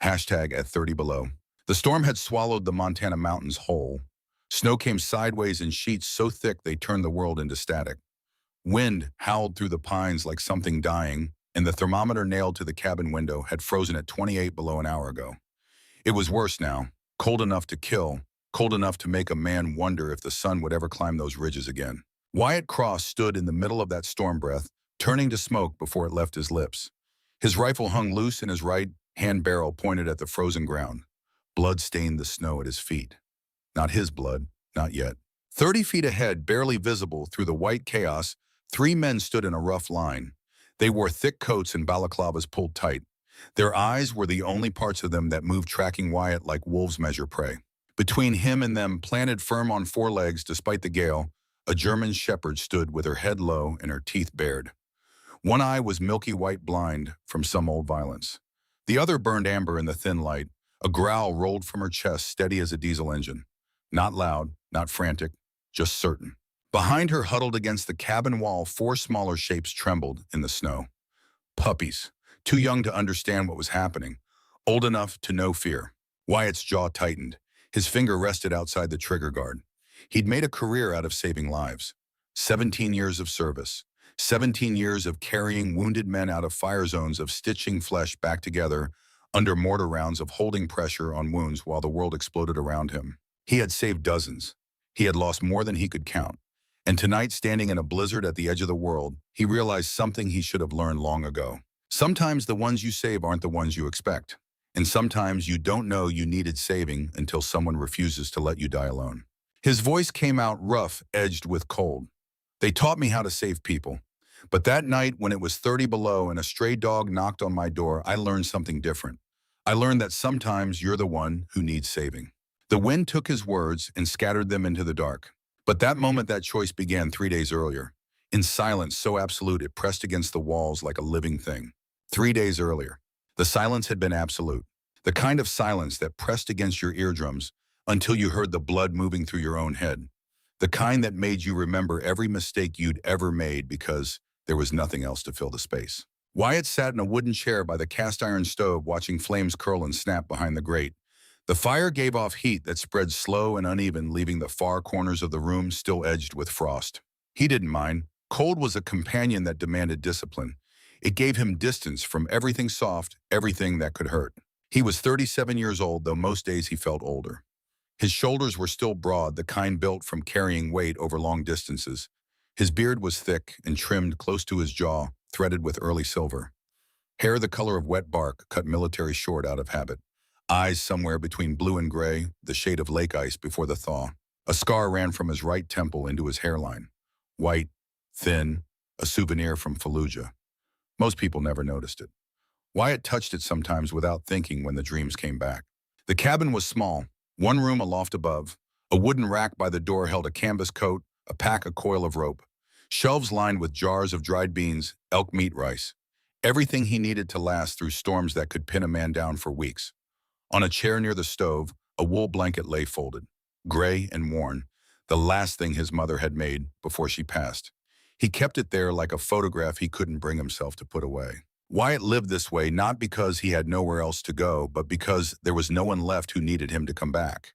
At 30 below. The storm had swallowed the Montana mountains whole. Snow came sideways in sheets so thick they turned the world into static. Wind howled through the pines like something dying, and the thermometer nailed to the cabin window had frozen at 28 below an hour ago. It was worse now, cold enough to kill, cold enough to make a man wonder if the sun would ever climb those ridges again. Wyatt Cross stood in the middle of that storm breath, turning to smoke before it left his lips. His rifle hung loose in his right hand barrel pointed at the frozen ground. Blood stained the snow at his feet. Not his blood, not yet. 30 feet ahead, barely visible through the white chaos, 3 men stood in a rough line. They wore thick coats and balaclavas pulled tight. Their eyes were the only parts of them that moved, tracking Wyatt like wolves measure prey. Between him and them, planted firm on 4 legs despite the gale, a German shepherd stood with her head low and her teeth bared. One eye was milky white blind from some old violence. The other burned amber in the thin light. A growl rolled from her chest, steady as a diesel engine. Not loud, not frantic, just certain. Behind her, huddled against the cabin wall, 4 smaller shapes trembled in the snow. Puppies, too young to understand what was happening, old enough to know fear. Wyatt's jaw tightened. His finger rested outside the trigger guard. He'd made a career out of saving lives. 17 years of service. 17 years of carrying wounded men out of fire zones, of stitching flesh back together under mortar rounds, of holding pressure on wounds while the world exploded around him. He had saved dozens. He had lost more than he could count. And tonight, standing in a blizzard at the edge of the world, he realized something he should have learned long ago. Sometimes the ones you save aren't the ones you expect. And sometimes you don't know you needed saving until someone refuses to let you die alone. His voice came out rough, edged with cold. They taught me how to save people. But that night, when it was 30 below and a stray dog knocked on my door, I learned something different. I learned that sometimes you're the one who needs saving. The wind took his words and scattered them into the dark. But that moment, that choice began 3 days earlier. In silence so absolute it pressed against the walls like a living thing. 3 days earlier. The silence had been absolute. The kind of silence that pressed against your eardrums until you heard the blood moving through your own head. The kind that made you remember every mistake you'd ever made because there was nothing else to fill the space. Wyatt sat in a wooden chair by the cast-iron stove, watching flames curl and snap behind the grate. The fire gave off heat that spread slow and uneven, leaving the far corners of the room still edged with frost. He didn't mind. Cold was a companion that demanded discipline. It gave him distance from everything soft, everything that could hurt. He was 37 years old, though most days he felt older. His shoulders were still broad, the kind built from carrying weight over long distances. His beard was thick and trimmed close to his jaw, threaded with early silver. Hair the color of wet bark, cut military short out of habit. Eyes somewhere between blue and gray, the shade of lake ice before the thaw. A scar ran from his right temple into his hairline. White, thin, a souvenir from Fallujah. Most people never noticed it. Wyatt touched it sometimes without thinking when the dreams came back. The cabin was small, 1 room a loft above. A wooden rack by the door held a canvas coat, a pack, a coil of rope. Shelves lined with jars of dried beans, elk meat, rice. Everything he needed to last through storms that could pin a man down for weeks. On a chair near the stove, a wool blanket lay folded, gray and worn, the last thing his mother had made before she passed. He kept it there like a photograph he couldn't bring himself to put away. Wyatt lived this way not because he had nowhere else to go, but because there was no one left who needed him to come back.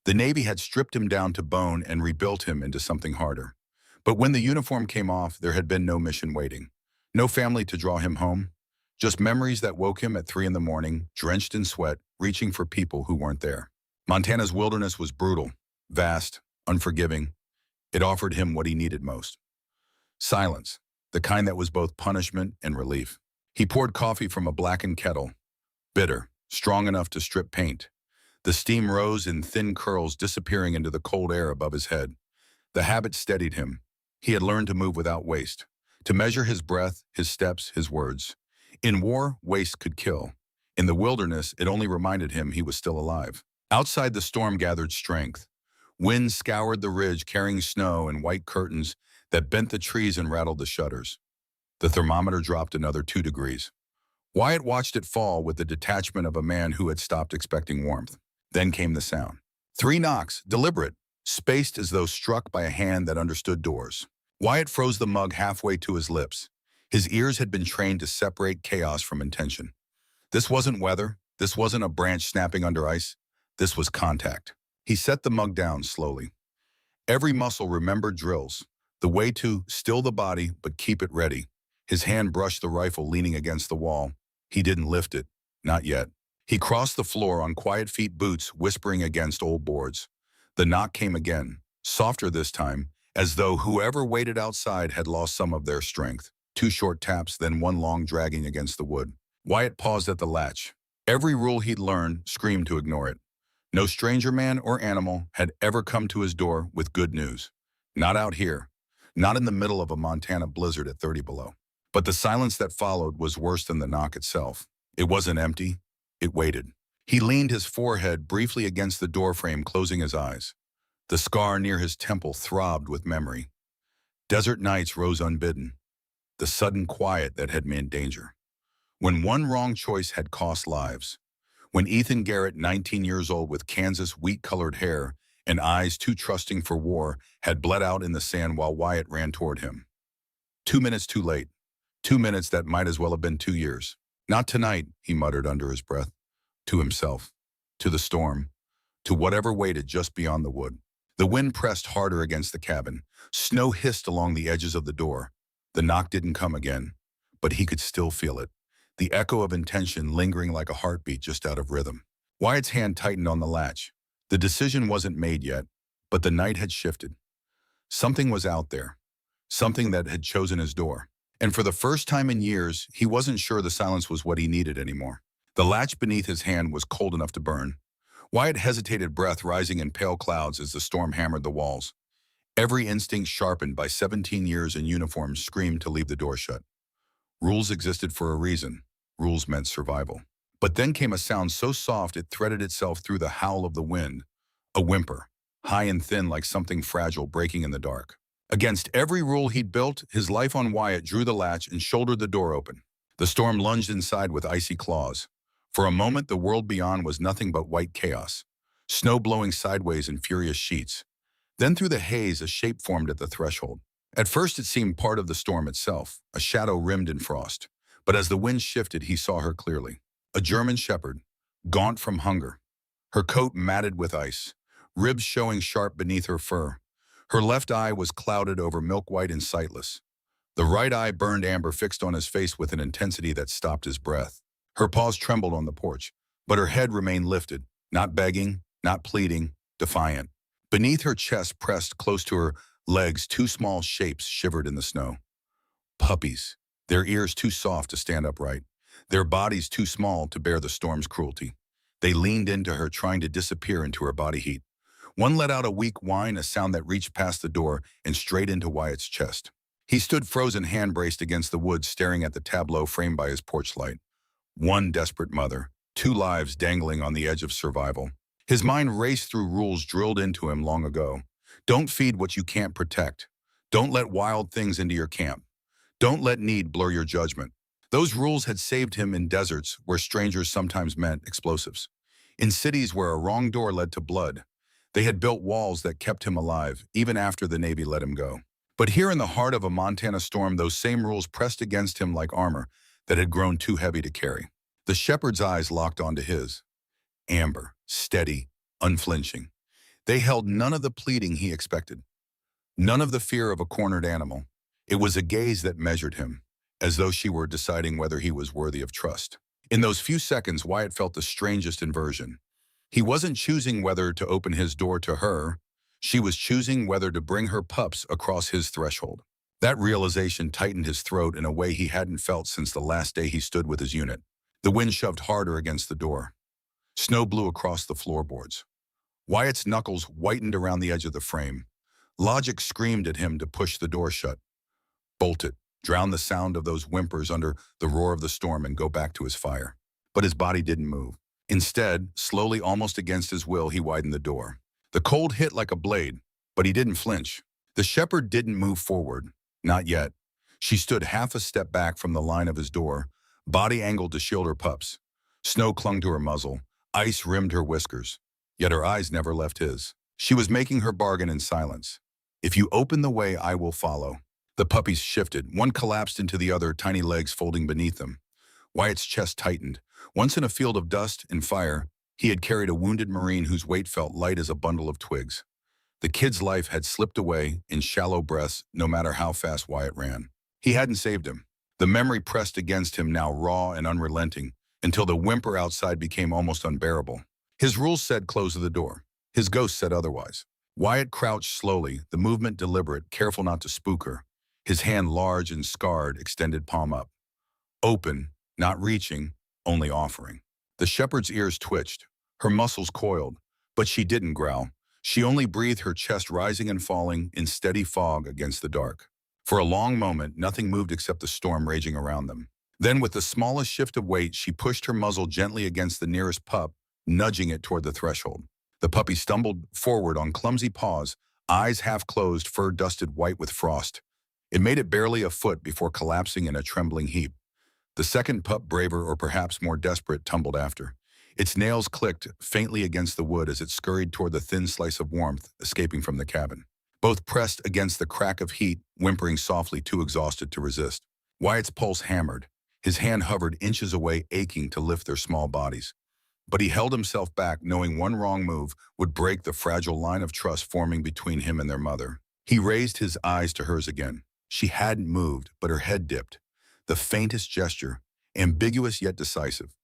The Navy had stripped him down to bone and rebuilt him into something harder. But when the uniform came off, there had been no mission waiting. No family to draw him home. Just memories that woke him at 3 in the morning, drenched in sweat, reaching for people who weren't there. Montana's wilderness was brutal, vast, unforgiving. It offered him what he needed most. Silence, the kind that was both punishment and relief. He poured coffee from a blackened kettle, bitter, strong enough to strip paint. The steam rose in thin curls, disappearing into the cold air above his head. The habit steadied him. He had learned to move without waste, to measure his breath, his steps, his words. In war, waste could kill. In the wilderness, it only reminded him he was still alive. Outside, the storm gathered strength. Wind scoured the ridge, carrying snow and white curtains that bent the trees and rattled the shutters. The thermometer dropped another 2 degrees. Wyatt watched it fall with the detachment of a man who had stopped expecting warmth. Then came the sound. 3 knocks, deliberate, spaced as though struck by a hand that understood doors. Wyatt froze the mug halfway to his lips. His ears had been trained to separate chaos from intention. This wasn't weather. This wasn't a branch snapping under ice. This was contact. He set the mug down slowly. Every muscle remembered drills. The way to still the body, but keep it ready. His hand brushed the rifle leaning against the wall. He didn't lift it. Not yet. He crossed the floor on quiet feet boots, whispering against old boards. The knock came again, softer this time, as though whoever waited outside had lost some of their strength. Two short taps, then one long dragging against the wood. Wyatt paused at the latch. Every rule he'd learned screamed to ignore it. No stranger man or animal had ever come to his door with good news. Not out here. Not in the middle of a Montana blizzard at 30 below. But the silence that followed was worse than the knock itself. It wasn't empty. It waited. He leaned his forehead briefly against the doorframe, closing his eyes. The scar near his temple throbbed with memory. Desert nights rose unbidden. The sudden quiet that had meant danger. When one wrong choice had cost lives. When Ethan Garrett, 19 years old with Kansas wheat-colored hair and eyes too trusting for war, had bled out in the sand while Wyatt ran toward him. 2 minutes too late. 2 minutes that might as well have been 2 years. Not tonight, he muttered under his breath. To himself. To the storm. To whatever waited just beyond the wood. The wind pressed harder against the cabin. Snow hissed along the edges of the door. The knock didn't come again, but he could still feel it. The echo of intention lingering like a heartbeat just out of rhythm. Wyatt's hand tightened on the latch. The decision wasn't made yet, but the night had shifted. Something was out there. Something that had chosen his door. And for the first time in years, he wasn't sure the silence was what he needed anymore. The latch beneath his hand was cold enough to burn. Wyatt hesitated, breath rising in pale clouds as the storm hammered the walls. Every instinct sharpened by 17 years in uniform screamed to leave the door shut. Rules existed for a reason. Rules meant survival. But then came a sound so soft it threaded itself through the howl of the wind. A whimper, high and thin like something fragile breaking in the dark. Against every rule he'd built, his life on Wyatt drew the latch and shouldered the door open. The storm lunged inside with icy claws. For a moment, the world beyond was nothing but white chaos. Snow blowing sideways in furious sheets. Then through the haze, a shape formed at the threshold. At first, it seemed part of the storm itself, a shadow rimmed in frost. But as the wind shifted, he saw her clearly. A German shepherd, gaunt from hunger. Her coat matted with ice, ribs showing sharp beneath her fur. Her left eye was clouded over milk-white and sightless. The right eye burned amber, fixed on his face with an intensity that stopped his breath. Her paws trembled on the porch, but her head remained lifted, not begging, not pleading, defiant. Beneath her chest, pressed close to her legs, two small shapes shivered in the snow. Puppies, their ears too soft to stand upright, their bodies too small to bear the storm's cruelty. They leaned into her, trying to disappear into her body heat. One let out a weak whine, a sound that reached past the door and straight into Wyatt's chest. He stood frozen, hand braced against the wood, staring at the tableau framed by his porch light. One desperate mother, two lives dangling on the edge of survival. His mind raced through rules drilled into him long ago. Don't feed what you can't protect. Don't let wild things into your camp. Don't let need blur your judgment. Those rules had saved him in deserts where strangers sometimes meant explosives. In cities where a wrong door led to blood. They had built walls that kept him alive, even after the Navy let him go. But here in the heart of a Montana storm, those same rules pressed against him like armor that had grown too heavy to carry. The shepherd's eyes locked onto his. Amber, steady, unflinching. They held none of the pleading he expected. None of the fear of a cornered animal. It was a gaze that measured him, as though she were deciding whether he was worthy of trust. In those few seconds, Wyatt felt the strangest inversion. He wasn't choosing whether to open his door to her. She was choosing whether to bring her pups across his threshold. That realization tightened his throat in a way he hadn't felt since the last day he stood with his unit. The wind shoved harder against the door. Snow blew across the floorboards. Wyatt's knuckles whitened around the edge of the frame. Logic screamed at him to push the door shut. Bolt it, drown the sound of those whimpers under the roar of the storm, and go back to his fire. But his body didn't move. Instead, slowly, almost against his will, he widened the door. The cold hit like a blade, but he didn't flinch. The shepherd didn't move forward. Not yet. She stood half a step back from the line of his door, body angled to shield her pups. Snow clung to her muzzle. Ice rimmed her whiskers. Yet her eyes never left his. She was making her bargain in silence. If you open the way, I will follow. The puppies shifted. One collapsed into the other, tiny legs folding beneath them. Wyatt's chest tightened. Once in a field of dust and fire, he had carried a wounded Marine whose weight felt light as a bundle of twigs. The kid's life had slipped away in shallow breaths, no matter how fast Wyatt ran. He hadn't saved him. The memory pressed against him, now raw and unrelenting, until the whimper outside became almost unbearable. His rules said close the door. His ghost said otherwise. Wyatt crouched slowly, the movement deliberate, careful not to spook her. His hand large and scarred, extended palm up. Open, not reaching, only offering. The shepherd's ears twitched. Her muscles coiled, but she didn't growl. She only breathed, her chest rising and falling in steady fog against the dark. For a long moment, nothing moved except the storm raging around them. Then, with the smallest shift of weight, she pushed her muzzle gently against the nearest pup, nudging it toward the threshold. The puppy stumbled forward on clumsy paws, eyes half closed, fur dusted white with frost. It made it barely a foot before collapsing in a trembling heap. The second pup, braver or perhaps more desperate, tumbled after. Its nails clicked faintly against the wood as it scurried toward the thin slice of warmth escaping from the cabin. Both pressed against the crack of heat, whimpering softly, too exhausted to resist. Wyatt's pulse hammered. His hand hovered inches away, aching to lift their small bodies. But he held himself back, knowing one wrong move would break the fragile line of trust forming between him and their mother. He raised his eyes to hers again. She hadn't moved, but her head dipped. The faintest gesture, ambiguous yet decisive.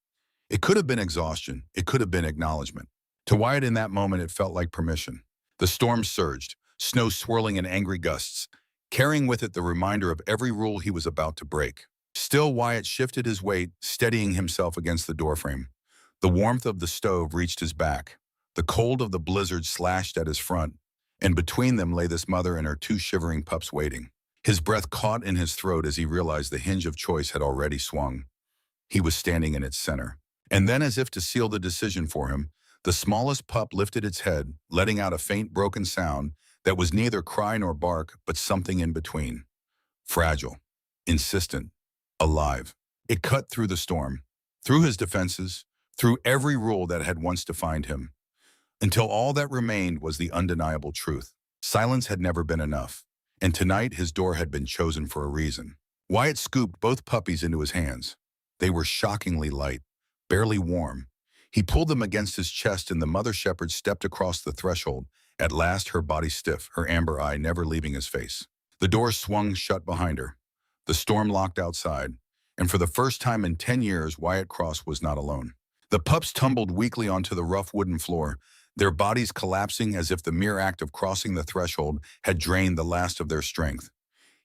It could have been exhaustion. It could have been acknowledgement. To Wyatt in that moment, it felt like permission. The storm surged, snow swirling in angry gusts, carrying with it the reminder of every rule he was about to break. Still, Wyatt shifted his weight, steadying himself against the doorframe. The warmth of the stove reached his back. The cold of the blizzard slashed at his front, and between them lay this mother and her two shivering pups waiting. His breath caught in his throat as he realized the hinge of choice had already swung. He was standing in its center. And then, as if to seal the decision for him, the smallest pup lifted its head, letting out a faint broken sound that was neither cry nor bark, but something in between. Fragile, insistent, alive. It cut through the storm, through his defenses, through every rule that had once defined him, until all that remained was the undeniable truth. Silence had never been enough, and tonight his door had been chosen for a reason. Wyatt scooped both puppies into his hands. They were shockingly light, barely warm. He pulled them against his chest, and the mother shepherd stepped across the threshold, at last, her body stiff, her amber eye never leaving his face. The door swung shut behind her. The storm locked outside, and for the first time in 10 years, Wyatt Cross was not alone. The pups tumbled weakly onto the rough wooden floor, their bodies collapsing as if the mere act of crossing the threshold had drained the last of their strength.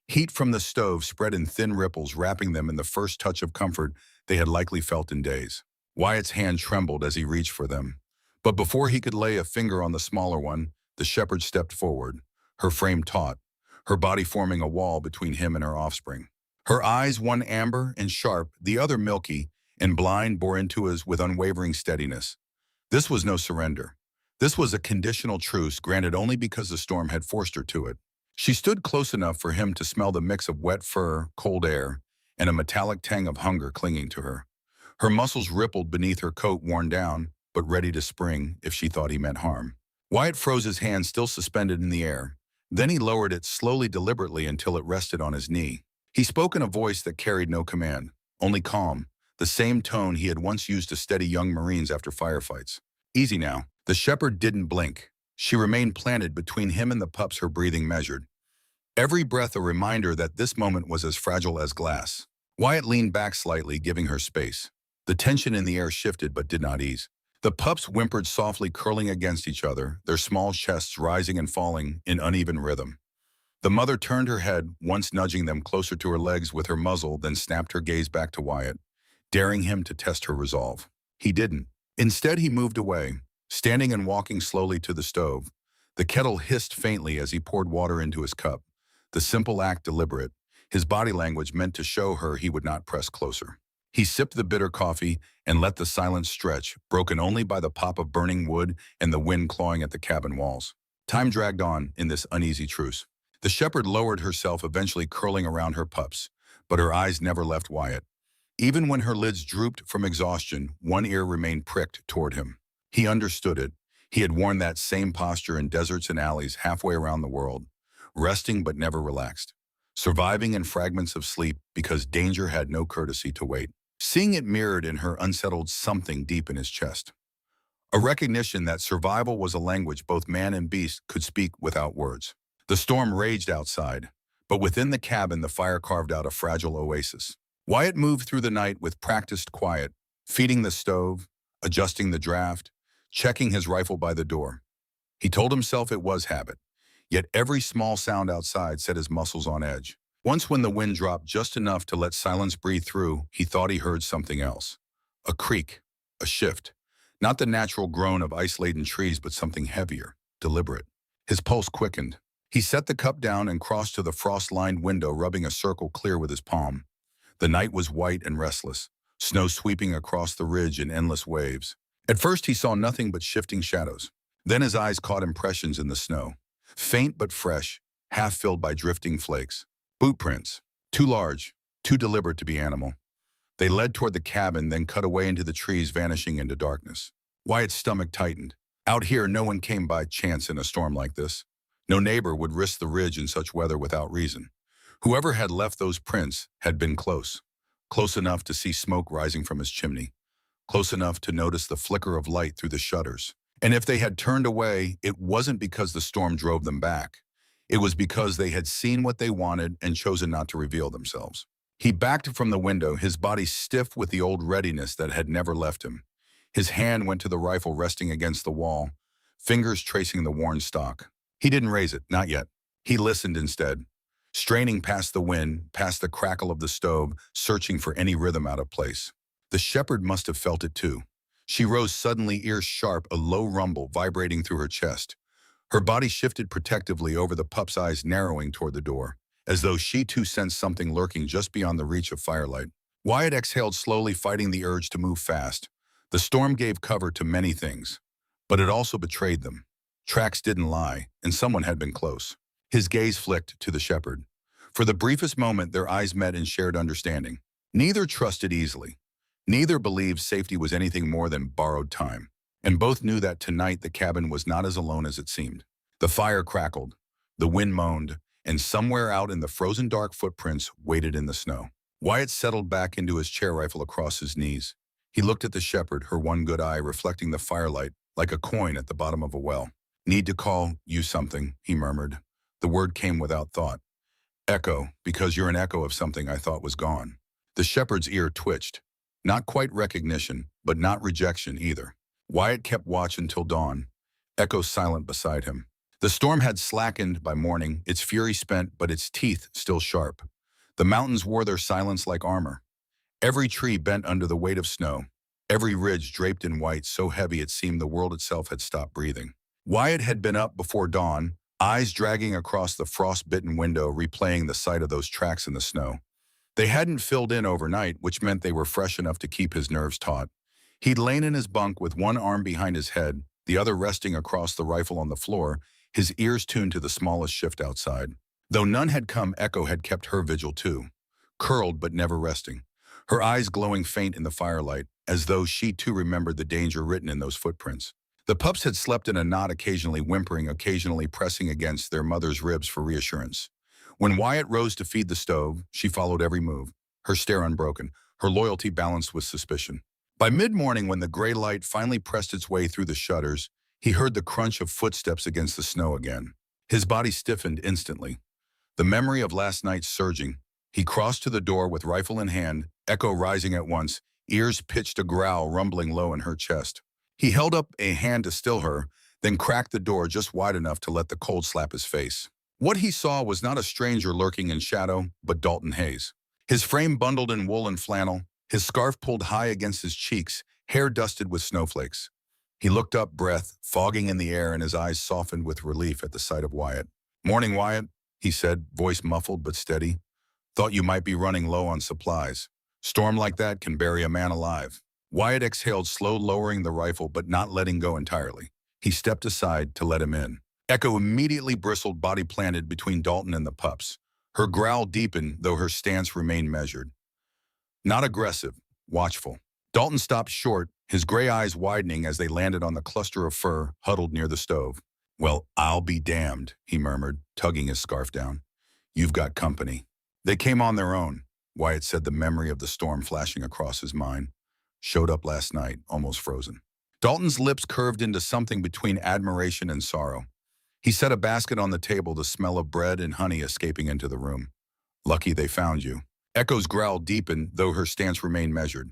Heat from the stove spread in thin ripples, wrapping them in the first touch of comfort they had likely felt in days. Wyatt's hand trembled as he reached for them. But before he could lay a finger on the smaller one, the shepherd stepped forward, her frame taut, her body forming a wall between him and her offspring. Her eyes, one amber and sharp, the other milky and blind, bore into his with unwavering steadiness. This was no surrender. This was a conditional truce granted only because the storm had forced her to it. She stood close enough for him to smell the mix of wet fur, cold air, and a metallic tang of hunger clinging to her. Her muscles rippled beneath her coat, worn down, but ready to spring if she thought he meant harm. Wyatt froze, his hand still suspended in the air. Then he lowered it slowly, deliberately, until it rested on his knee. He spoke in a voice that carried no command, only calm, the same tone he had once used to steady young Marines after firefights. Easy now. The shepherd didn't blink. She remained planted between him and the pups, her breathing measured. Every breath a reminder that this moment was as fragile as glass. Wyatt leaned back slightly, giving her space. The tension in the air shifted but did not ease. The pups whimpered softly, curling against each other, their small chests rising and falling in uneven rhythm. The mother turned her head, once nudging them closer to her legs with her muzzle, then snapped her gaze back to Wyatt, daring him to test her resolve. He didn't. Instead, he moved away, standing and walking slowly to the stove. The kettle hissed faintly as he poured water into his cup, the simple act deliberate, his body language meant to show her he would not press closer. He sipped the bitter coffee and let the silence stretch, broken only by the pop of burning wood and the wind clawing at the cabin walls. Time dragged on in this uneasy truce. The shepherd lowered herself, eventually curling around her pups, but her eyes never left Wyatt. Even when her lids drooped from exhaustion, one ear remained pricked toward him. He understood it. He had worn that same posture in deserts and alleys halfway around the world, resting but never relaxed, surviving in fragments of sleep because danger had no courtesy to wait. seeing it mirrored in her unsettled something deep in his chest. A recognition that survival was a language both man and beast could speak without words. The storm raged outside, but within the cabin the fire carved out a fragile oasis. Wyatt moved through the night with practiced quiet, feeding the stove, adjusting the draft, checking his rifle by the door. He told himself it was habit, yet every small sound outside set his muscles on edge. Once when the wind dropped just enough to let silence breathe through, he thought he heard something else. A creak, a shift. Not the natural groan of ice-laden trees, but something heavier, deliberate. His pulse quickened. He set the cup down and crossed to the frost-lined window, rubbing a circle clear with his palm. The night was white and restless, snow sweeping across the ridge in endless waves. At first he saw nothing but shifting shadows. Then his eyes caught impressions in the snow, faint but fresh, half filled by drifting flakes. Boot prints, too large, too deliberate to be animal. They led toward the cabin, then cut away into the trees, vanishing into darkness. Wyatt's stomach tightened. Out here, no one came by chance in a storm like this. No neighbor would risk the ridge in such weather without reason. Whoever had left those prints had been close. Close enough to see smoke rising from his chimney. Close enough to notice the flicker of light through the shutters. And if they had turned away, it wasn't because the storm drove them back. It was because they had seen what they wanted and chosen not to reveal themselves. He backed from the window, his body stiff with the old readiness that had never left him. His hand went to the rifle resting against the wall, fingers tracing the worn stock. He didn't raise it, not yet. He listened instead, straining past the wind, past the crackle of the stove, searching for any rhythm out of place. The shepherd must have felt it too. She rose suddenly, ears sharp, a low rumble vibrating through her chest. Her body shifted protectively over the pup's eyes, narrowing toward the door, as though she too sensed something lurking just beyond the reach of firelight. Wyatt exhaled slowly, fighting the urge to move fast. The storm gave cover to many things, but it also betrayed them. Tracks didn't lie, and someone had been close. His gaze flicked to the shepherd. For the briefest moment, their eyes met in shared understanding. Neither trusted easily. Neither believed safety was anything more than borrowed time. And both knew that tonight the cabin was not as alone as it seemed. The fire crackled, the wind moaned, and somewhere out in the frozen dark footprints waited in the snow. Wyatt settled back into his chair, rifle across his knees. He looked at the shepherd, her one good eye reflecting the firelight like a coin at the bottom of a well. "Need to call you something," he murmured. The word came without thought. "Echo, because you're an echo of something I thought was gone." The shepherd's ear twitched. Not quite recognition, but not rejection either. Wyatt kept watch until dawn, Echo silent beside him. The storm had slackened by morning, its fury spent, but its teeth still sharp. The mountains wore their silence like armor. Every tree bent under the weight of snow, every ridge draped in white so heavy it seemed the world itself had stopped breathing. Wyatt had been up before dawn, eyes dragging across the frost-bitten window, replaying the sight of those tracks in the snow. They hadn't filled in overnight, which meant they were fresh enough to keep his nerves taut. He'd lain in his bunk with one arm behind his head, the other resting across the rifle on the floor, his ears tuned to the smallest shift outside. Though none had come, Echo had kept her vigil too, curled but never resting, her eyes glowing faint in the firelight, as though she too remembered the danger written in those footprints. The pups had slept in a knot, occasionally whimpering, occasionally pressing against their mother's ribs for reassurance. When Wyatt rose to feed the stove, she followed every move, her stare unbroken, her loyalty balanced with suspicion. By mid-morning, when the gray light finally pressed its way through the shutters, he heard the crunch of footsteps against the snow again. His body stiffened instantly, the memory of last night surging. He crossed to the door with rifle in hand, Echo rising at once, ears pitched, a growl rumbling low in her chest. He held up a hand to still her, then cracked the door just wide enough to let the cold slap his face. What he saw was not a stranger lurking in shadow, but Dalton Hayes. His frame bundled in wool and flannel, his scarf pulled high against his cheeks, hair dusted with snowflakes. He looked up, breath fogging in the air, and his eyes softened with relief at the sight of Wyatt. "Morning, Wyatt," he said, voice muffled but steady. "Thought you might be running low on supplies. Storm like that can bury a man alive." Wyatt exhaled, slow, lowering the rifle but not letting go entirely. He stepped aside to let him in. Echo immediately bristled, body planted between Dalton and the pups. Her growl deepened, though her stance remained measured. Not aggressive, watchful. Dalton stopped short, his gray eyes widening as they landed on the cluster of fur huddled near the stove. "Well, I'll be damned," he murmured, tugging his scarf down. "You've got company." They came on their own. Wyatt said, the memory of the storm flashing across his mind. Showed up last night, almost frozen. Dalton's lips curved into something between admiration and sorrow. He set a basket on the table, the smell of bread and honey escaping into the room. Lucky they found you. Echo's growl deepened, though her stance remained measured.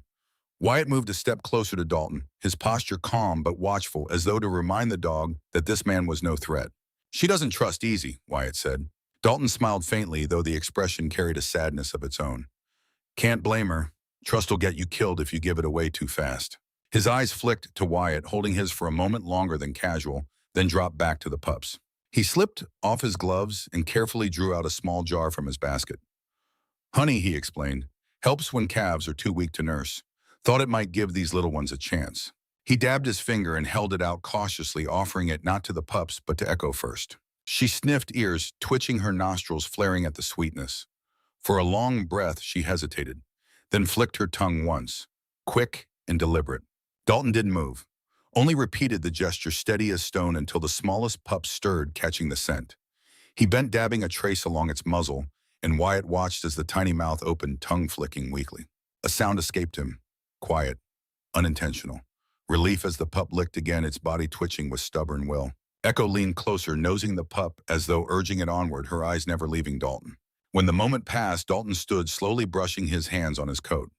Wyatt moved a step closer to Dalton, his posture calm but watchful, as though to remind the dog that this man was no threat. She doesn't trust easy, Wyatt said. Dalton smiled faintly, though the expression carried a sadness of its own. Can't blame her. Trust will get you killed if you give it away too fast. His eyes flicked to Wyatt, holding his for a moment longer than casual, then dropped back to the pups. He slipped off his gloves and carefully drew out a small jar from his basket. Honey, he explained, helps when calves are too weak to nurse. Thought it might give these little ones a chance. He dabbed his finger and held it out cautiously, offering it not to the pups but to Echo first. She sniffed, ears twitching, her nostrils flaring at the sweetness. For a long breath, she hesitated, then flicked her tongue once, quick and deliberate. Dalton didn't move, only repeated the gesture steady as stone until the smallest pup stirred, catching the scent. He bent, dabbing a trace along its muzzle, and Wyatt watched as the tiny mouth opened, tongue flicking weakly. A sound escaped him, quiet, unintentional. Relief as the pup licked again, its body twitching with stubborn will. Echo leaned closer, nosing the pup as though urging it onward, her eyes never leaving Dalton. When the moment passed, Dalton stood, slowly brushing his hands on his coat.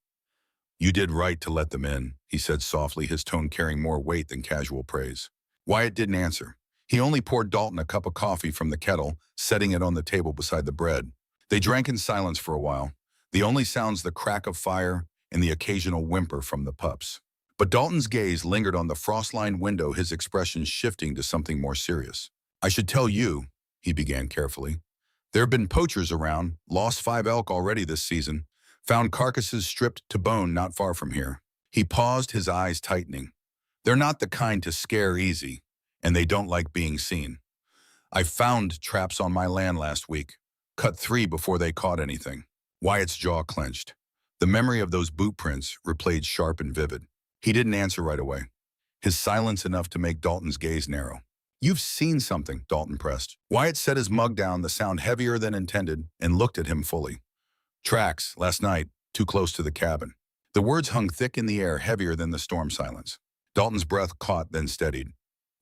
You did right to let them in, he said softly, his tone carrying more weight than casual praise. Wyatt didn't answer. He only poured Dalton a cup of coffee from the kettle, setting it on the table beside the bread. They drank in silence for a while, the only sounds the crack of fire and the occasional whimper from the pups. But Dalton's gaze lingered on the frost-lined window, his expression shifting to something more serious. I should tell you, he began carefully. There have been poachers around, lost 5 elk already this season, found carcasses stripped to bone not far from here. He paused, his eyes tightening. They're not the kind to scare easy, and they don't like being seen. I found traps on my land last week, cut 3 before they caught anything. Wyatt's jaw clenched. The memory of those boot prints replayed sharp and vivid. He didn't answer right away, his silence enough to make Dalton's gaze narrow. You've seen something, Dalton pressed. Wyatt set his mug down, the sound heavier than intended, and looked at him fully. Tracks, last night, too close to the cabin. The words hung thick in the air, heavier than the storm silence. Dalton's breath caught, then steadied.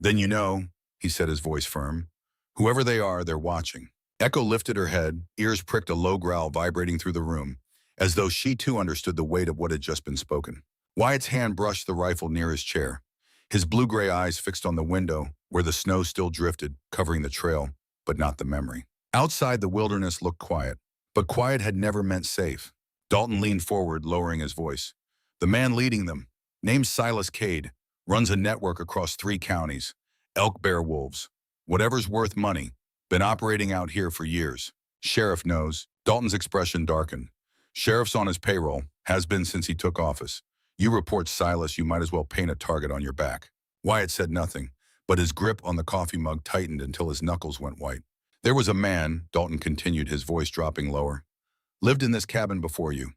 Then you know, he said, his voice firm. Whoever they are, they're watching. Echo lifted her head, ears pricked, a low growl vibrating through the room, as though she too understood the weight of what had just been spoken. Wyatt's hand brushed the rifle near his chair, his blue-gray eyes fixed on the window, where the snow still drifted, covering the trail, but not the memory. Outside, the wilderness looked quiet, but quiet had never meant safe. Dalton leaned forward, lowering his voice. The man leading them, named Silas Cade, runs a network across 3 counties. Elk, bear, wolves. Whatever's worth money. Been operating out here for years. Sheriff knows. Dalton's expression darkened. Sheriff's on his payroll, has been since he took office. You report Silas, you might as well paint a target on your back. Wyatt said nothing, but his grip on the coffee mug tightened until his knuckles went white. There was a man, Dalton continued, his voice dropping lower. Lived in this cabin before you.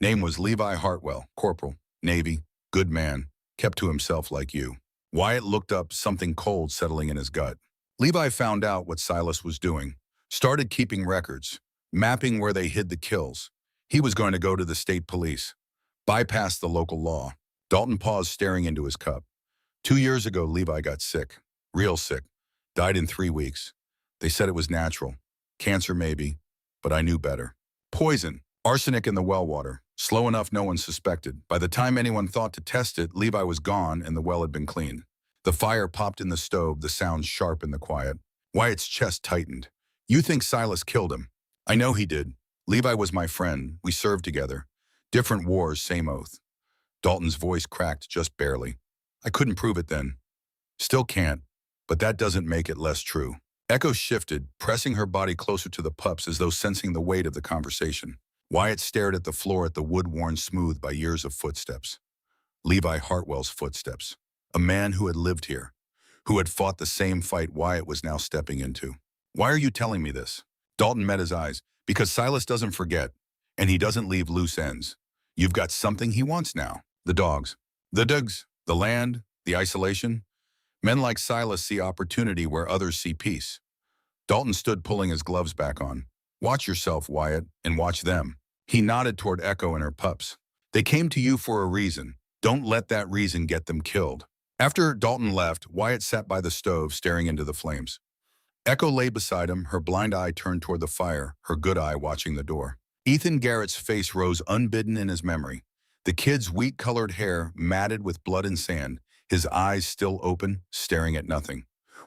Name was Levi Hartwell, corporal, Navy, good man, kept to himself like you. Wyatt looked up, something cold settling in his gut. Levi found out what Silas was doing, started keeping records, mapping where they hid the kills. He was going to go to the state police, bypass the local law. Dalton paused, staring into his cup. 2 years ago, Levi got sick, real sick, died in 3 weeks. They said it was natural, cancer maybe, but I knew better. Poison, arsenic in the well water, slow enough no one suspected. By the time anyone thought to test it, Levi was gone and the well had been cleaned. The fire popped in the stove, the sound sharp in the quiet. Wyatt's chest tightened. You think Silas killed him? I know he did. Levi was my friend. We served together. Different wars, same oath. Dalton's voice cracked just barely. I couldn't prove it then. Still can't, but that doesn't make it less true. Echo shifted, pressing her body closer to the pups as though sensing the weight of the conversation. Wyatt stared at the floor, at the wood worn smooth by years of footsteps. Levi Hartwell's footsteps. A man who had lived here, who had fought the same fight Wyatt was now stepping into. Why are you telling me this? Dalton met his eyes. Because Silas doesn't forget, and he doesn't leave loose ends. You've got something he wants now. The dogs. The dogs. The land. The isolation. Men like Silas see opportunity where others see peace. Dalton stood, pulling his gloves back on. Watch yourself, Wyatt, and watch them. He nodded toward Echo and her pups. They came to you for a reason. Don't let that reason get them killed. After Dalton left, Wyatt sat by the stove, staring into the flames. Echo lay beside him, her blind eye turned toward the fire, her good eye watching the door. Ethan Garrett's face rose unbidden in his memory. The kid's wheat-colored hair matted with blood and sand, his eyes still open, staring at nothing.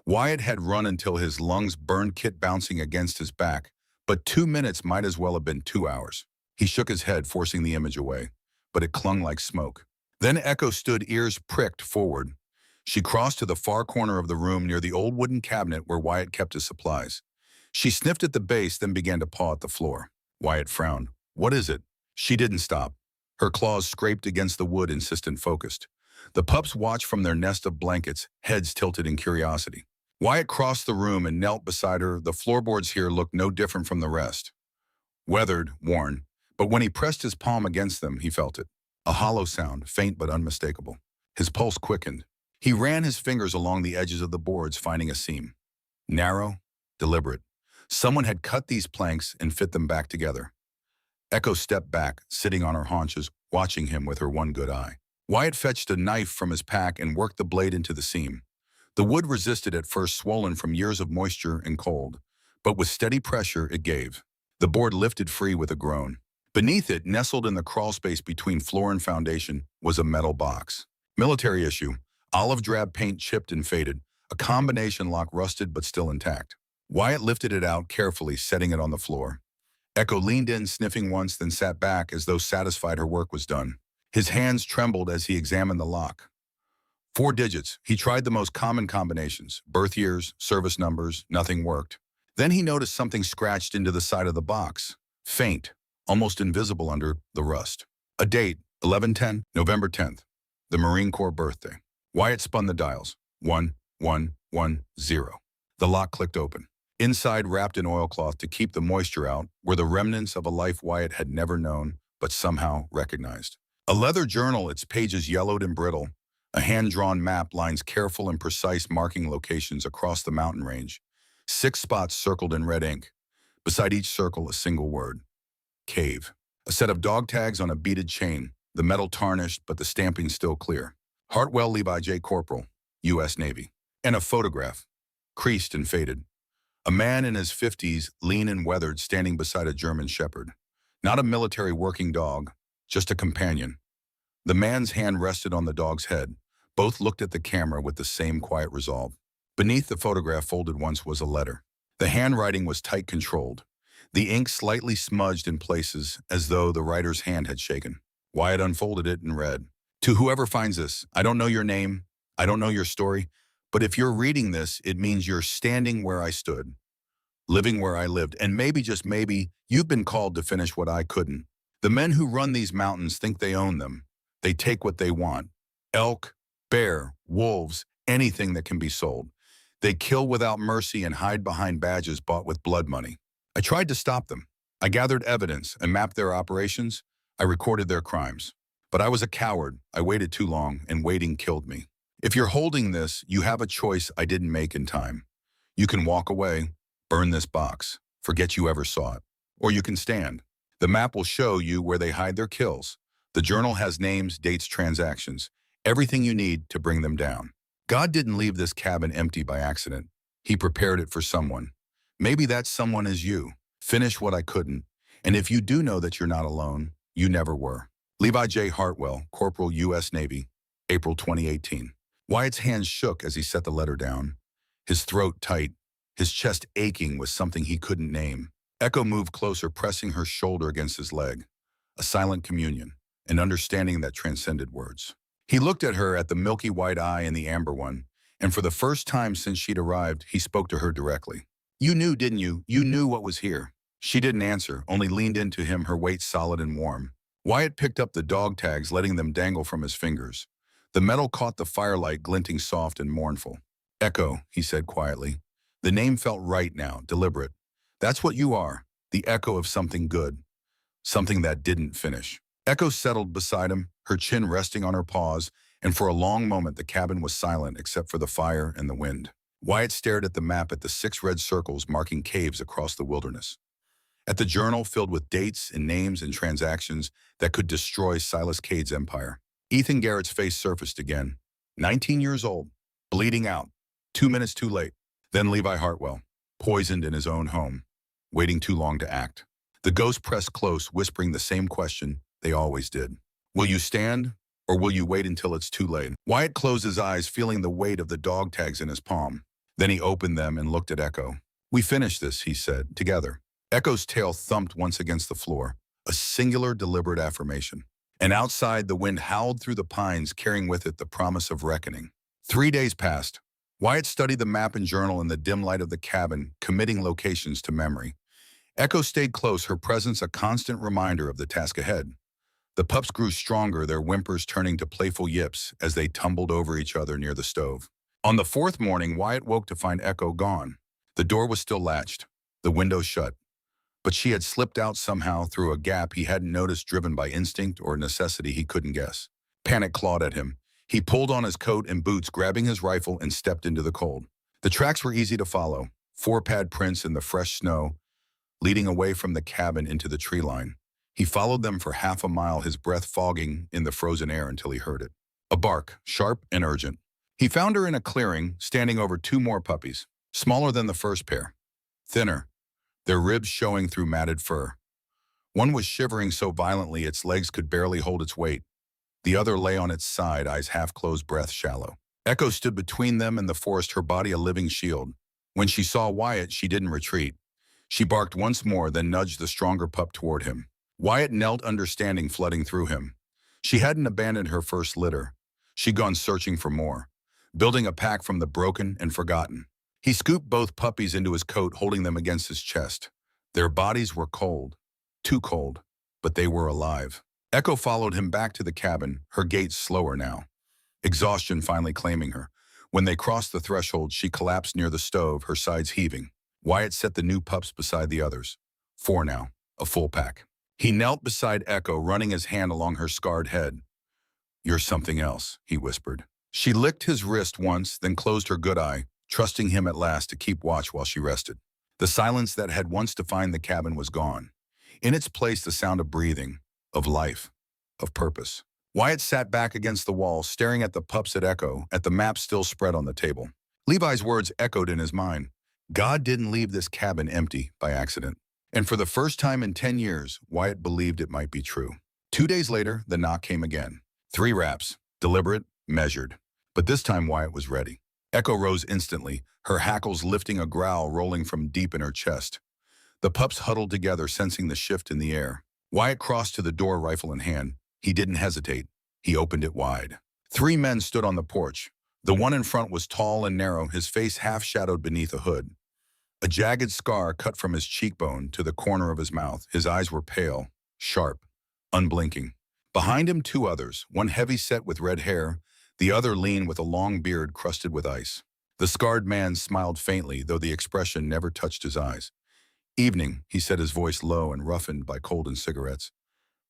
Wyatt had run until his lungs burned, Kit bouncing against his back, but 2 minutes might as well have been 2 hours. He shook his head, forcing the image away, but it clung like smoke. Then Echo stood, ears pricked forward. She crossed to the far corner of the room near the old wooden cabinet where Wyatt kept his supplies. She sniffed at the base, then began to paw at the floor. Wyatt frowned. What is it? She didn't stop. Her claws scraped against the wood, insistent, focused. The pups watched from their nest of blankets, heads tilted in curiosity. Wyatt crossed the room and knelt beside her. The floorboards here looked no different from the rest. Weathered, worn, but when he pressed his palm against them, he felt it. A hollow sound, faint but unmistakable. His pulse quickened. He ran his fingers along the edges of the boards, finding a seam. Narrow, deliberate. Someone had cut these planks and fit them back together. Echo stepped back, sitting on her haunches, watching him with her one good eye. Wyatt fetched a knife from his pack and worked the blade into the seam. The wood resisted at first, swollen from years of moisture and cold, but with steady pressure it gave. The board lifted free with a groan. Beneath it, nestled in the crawl space between floor and foundation, was a metal box. Military issue, olive drab paint chipped and faded, a combination lock rusted but still intact. Wyatt lifted it out carefully, setting it on the floor. Echo leaned in, sniffing once, then sat back as though satisfied her work was done. His hands trembled as he examined the lock. 4 digits. He tried the most common combinations, birth years, service numbers, nothing worked. Then he noticed something scratched into the side of the box. Faint, almost invisible under the rust. A date, 11/10, November 10th, the Marine Corps birthday. Wyatt spun the dials. 1110. The lock clicked open. Inside, wrapped in oilcloth to keep the moisture out, were the remnants of a life Wyatt had never known, but somehow recognized. A leather journal, its pages yellowed and brittle. A hand-drawn map, lines careful and precise, marking locations across the mountain range. 6 spots circled in red ink. Beside each circle, a single word. Cave. A set of dog tags on a beaded chain, the metal tarnished, but the stamping still clear. Hartwell Levi J. Corporal, U.S. Navy. And a photograph, creased and faded. A man in his 50s, lean and weathered, standing beside a German shepherd. Not a military working dog, just a companion. The man's hand rested on the dog's head. Both looked at the camera with the same quiet resolve. Beneath the photograph, folded once, was a letter. The handwriting was tight, controlled. The ink slightly smudged in places, as though the writer's hand had shaken. Wyatt unfolded it and read, "To whoever finds this, I don't know your name, I don't know your story, but if you're reading this, it means you're standing where I stood, living where I lived, and maybe, just maybe, you've been called to finish what I couldn't. The men who run these mountains think they own them. They take what they want. Elk, bear, wolves, anything that can be sold. They kill without mercy and hide behind badges bought with blood money. I tried to stop them. I gathered evidence and mapped their operations. I recorded their crimes. But I was a coward. I waited too long, and waiting killed me. If you're holding this, you have a choice I didn't make in time. You can walk away, burn this box, forget you ever saw it. Or you can stand. The map will show you where they hide their kills. The journal has names, dates, transactions, everything you need to bring them down. God didn't leave this cabin empty by accident. He prepared it for someone. Maybe that someone is you. Finish what I couldn't. And if you do know that you're not alone, you never were." Levi J. Hartwell, Corporal, U.S. Navy, April 2018. Wyatt's hands shook as he set the letter down. His throat tight, his chest aching with something he couldn't name. Echo moved closer, pressing her shoulder against his leg. A silent communion, an understanding that transcended words. He looked at her, at the milky white eye and the amber one, and for the first time since she'd arrived, he spoke to her directly. "You knew, didn't you? You knew what was here." She didn't answer, only leaned into him, her weight solid and warm. Wyatt picked up the dog tags, letting them dangle from his fingers. The metal caught the firelight, glinting soft and mournful. "Echo," he said quietly. The name felt right now, deliberate. "That's what you are, the echo of something good, something that didn't finish." Echo settled beside him, her chin resting on her paws, and for a long moment the cabin was silent except for the fire and the wind. Wyatt stared at the map, at the 6 red circles marking caves across the wilderness. at the journal filled with dates and names and transactions that could destroy Silas Cade's empire. Ethan Garrett's face surfaced again. 19 years old, bleeding out, 2 minutes too late. Then Levi Hartwell, poisoned in his own home, waiting too long to act. The ghost pressed close, whispering the same question they always did. Will you stand, or will you wait until it's too late? Wyatt closed his eyes, feeling the weight of the dog tags in his palm. Then he opened them and looked at Echo. We finished this, he said, together. Echo's tail thumped once against the floor, a singular, deliberate affirmation. And outside, the wind howled through the pines, carrying with it the promise of reckoning. 3 days passed. Wyatt studied the map and journal in the dim light of the cabin, committing locations to memory. Echo stayed close, her presence a constant reminder of the task ahead. The pups grew stronger, their whimpers turning to playful yips as they tumbled over each other near the stove. On the 4th morning, Wyatt woke to find Echo gone. The door was still latched, the window shut. But she had slipped out somehow through a gap he hadn't noticed, driven by instinct or necessity he couldn't guess. Panic clawed at him. He pulled on his coat and boots, grabbing his rifle, and stepped into the cold. The tracks were easy to follow, 4-pad prints in the fresh snow, leading away from the cabin into the tree line. He followed them for half a mile, his breath fogging in the frozen air until he heard it. A bark, sharp and urgent. He found her in a clearing, standing over 2 more puppies, smaller than the first pair, thinner, their ribs showing through matted fur. One was shivering so violently its legs could barely hold its weight. The other lay on its side, eyes half closed, breath shallow. Echo stood between them and the forest, her body a living shield. When she saw Wyatt, she didn't retreat. She barked once more, then nudged the stronger pup toward him. Wyatt knelt, understanding flooding through him. She hadn't abandoned her first litter. She'd gone searching for more, building a pack from the broken and forgotten. He scooped both puppies into his coat, holding them against his chest. Their bodies were cold, too cold, but they were alive. Echo followed him back to the cabin, her gait slower now, exhaustion finally claiming her. When they crossed the threshold, she collapsed near the stove, her sides heaving. Wyatt set the new pups beside the others. 4 now, a full pack. He knelt beside Echo, running his hand along her scarred head. You're something else, he whispered. She licked his wrist once, then closed her good eye, trusting him at last to keep watch while she rested. The silence that had once defined the cabin was gone. In its place, the sound of breathing, of life, of purpose. Wyatt sat back against the wall, staring at the pups, at Echo, at the map still spread on the table. Levi's words echoed in his mind. God didn't leave this cabin empty by accident. And for the first time in 10 years, Wyatt believed it might be true. 2 days later, the knock came again. 3 raps, deliberate, measured. But this time Wyatt was ready. Echo rose instantly, her hackles lifting, a growl rolling from deep in her chest. The pups huddled together, sensing the shift in the air. Wyatt crossed to the door, rifle in hand. He didn't hesitate. He opened it wide. 3 men stood on the porch. The one in front was tall and narrow, his face half shadowed beneath a hood. A jagged scar cut from his cheekbone to the corner of his mouth. His eyes were pale, sharp, unblinking. Behind him, 2 others, one heavy set with red hair, the other lean with a long beard crusted with ice. The scarred man smiled faintly, though the expression never touched his eyes. Evening, he said, his voice low and roughened by cold and cigarettes.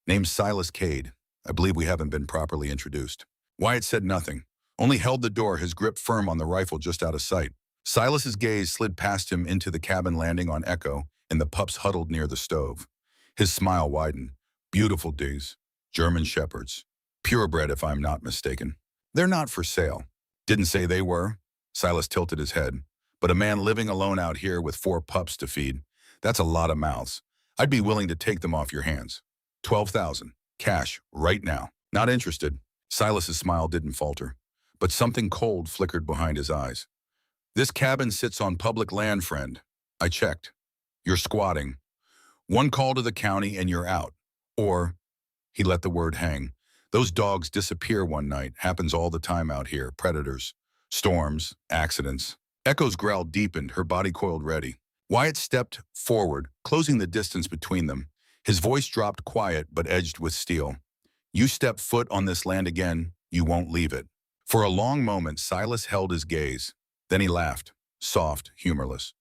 Name's Silas Cade. I believe we haven't been properly introduced. Wyatt said nothing, only held the door, his grip firm on the rifle just out of sight. Silas's gaze slid past him into the cabin, landing on Echo and the pups huddled near the stove. His smile widened. Beautiful does, German shepherds. Purebred, if I'm not mistaken. They're not for sale. Didn't say they were. Silas tilted his head. But a man living alone out here with 4 pups to feed, that's a lot of mouths. I'd be willing to take them off your hands. 12,000. Cash, right now. Not interested. Silas's smile didn't falter, but something cold flickered behind his eyes. This cabin sits on public land, friend. I checked. You're squatting. 1 call to the county and you're out. Or, he let the word hang. Those dogs disappear one night. Happens all the time out here. Predators, storms, accidents. Echo's growl deepened, her body coiled ready. Wyatt stepped forward, closing the distance between them. His voice dropped, quiet but edged with steel. You step foot on this land again, you won't leave it. For a long moment, Silas held his gaze. Then he laughed, soft, humorless.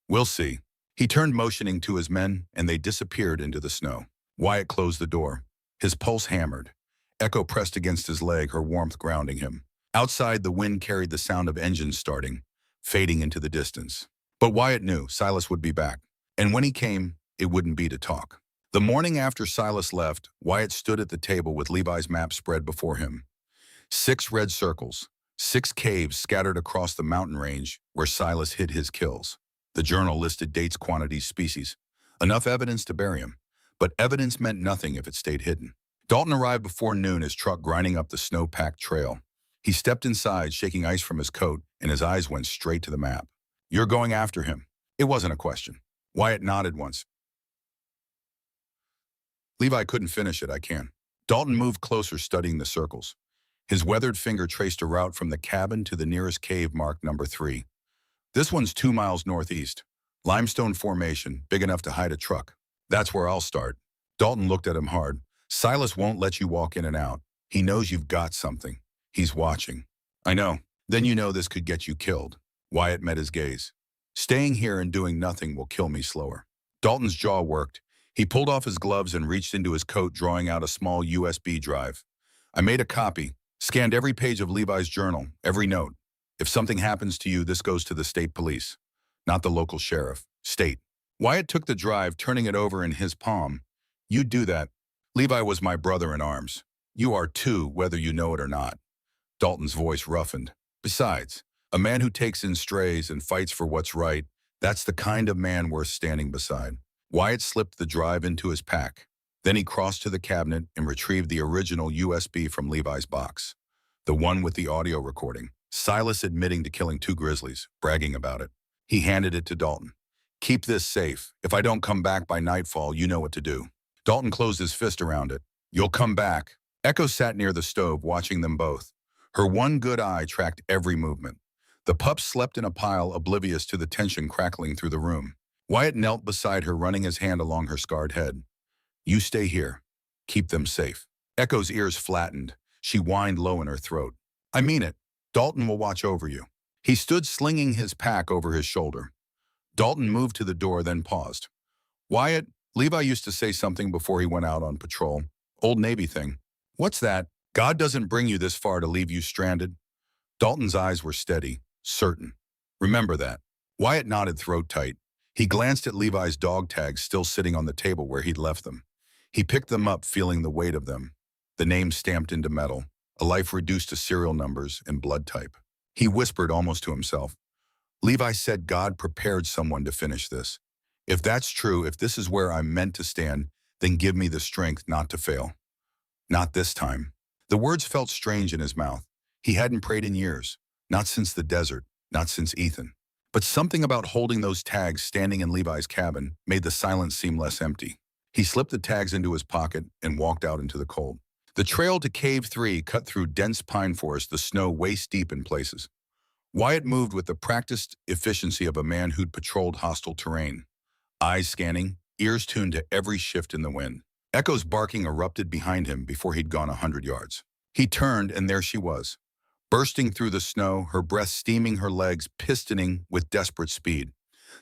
We'll see. He turned, motioning to his men, and they disappeared into the snow. Wyatt closed the door. His pulse hammered. Echo pressed against his leg, her warmth grounding him. Outside, the wind carried the sound of engines starting, fading into the distance. But Wyatt knew Silas would be back. And when he came, it wouldn't be to talk. The morning after Silas left, Wyatt stood at the table with Levi's map spread before him. 6 red circles, 6 caves scattered across the mountain range where Silas hid his kills. The journal listed dates, quantities, species. Enough evidence to bury him. But evidence meant nothing if it stayed hidden. Dalton arrived before noon, his truck grinding up the snow-packed trail. He stepped inside, shaking ice from his coat, and his eyes went straight to the map. "You're going after him." It wasn't a question. Wyatt nodded once. "Levi couldn't finish it, I can." Dalton moved closer, studying the circles. His weathered finger traced a route from the cabin to the nearest cave marked number 3. "This one's 2 miles northeast. Limestone formation, big enough to hide a truck. That's where I'll start." Dalton looked at him hard. "Silas won't let you walk in and out. He knows you've got something. He's watching." "I know. Then you know this could get you killed." Wyatt met his gaze. "Staying here and doing nothing will kill me slower." Dalton's jaw worked. He pulled off his gloves and reached into his coat, drawing out a small USB drive. "I made a copy, scanned every page of Levi's journal, every note. If something happens to you, this goes to the state police. Not the local sheriff. State." Wyatt took the drive, turning it over in his palm. "You do that. Levi was my brother in arms. You are too, whether you know it or not." Dalton's voice roughened. "Besides, a man who takes in strays and fights for what's right, that's the kind of man worth standing beside." Wyatt slipped the drive into his pack. Then he crossed to the cabinet and retrieved the original USB from Levi's box. The one with the audio recording. Silas admitting to killing 2 grizzlies, bragging about it. He handed it to Dalton. "Keep this safe. If I don't come back by nightfall, you know what to do." Dalton closed his fist around it. "You'll come back." Echo sat near the stove, watching them both. Her one good eye tracked every movement. The pup slept in a pile, oblivious to the tension crackling through the room. Wyatt knelt beside her, running his hand along her scarred head. "You stay here. Keep them safe." Echo's ears flattened. She whined low in her throat. "I mean it. Dalton will watch over you." He stood, slinging his pack over his shoulder. Dalton moved to the door, then paused. "Wyatt, Levi used to say something before he went out on patrol. Old Navy thing." "What's that?" "God doesn't bring you this far to leave you stranded." Dalton's eyes were steady, certain. "Remember that." Wyatt nodded, throat tight. He glanced at Levi's dog tags still sitting on the table where he'd left them. He picked them up, feeling the weight of them. The name stamped into metal, a life reduced to serial numbers and blood type. He whispered almost to himself. "Levi said God prepared someone to finish this. If that's true, if this is where I'm meant to stand, then give me the strength not to fail. Not this time." The words felt strange in his mouth. He hadn't prayed in years. Not since the desert, not since Ethan. But something about holding those tags standing in Levi's cabin made the silence seem less empty. He slipped the tags into his pocket and walked out into the cold. The trail to Cave 3 cut through dense pine forest, the snow waist-deep in places. Wyatt moved with the practiced efficiency of a man who'd patrolled hostile terrain. Eyes scanning, ears tuned to every shift in the wind. Echo's barking erupted behind him before he'd gone 100 yards. He turned, and there she was. Bursting through the snow, her breath steaming, her legs pistoning with desperate speed.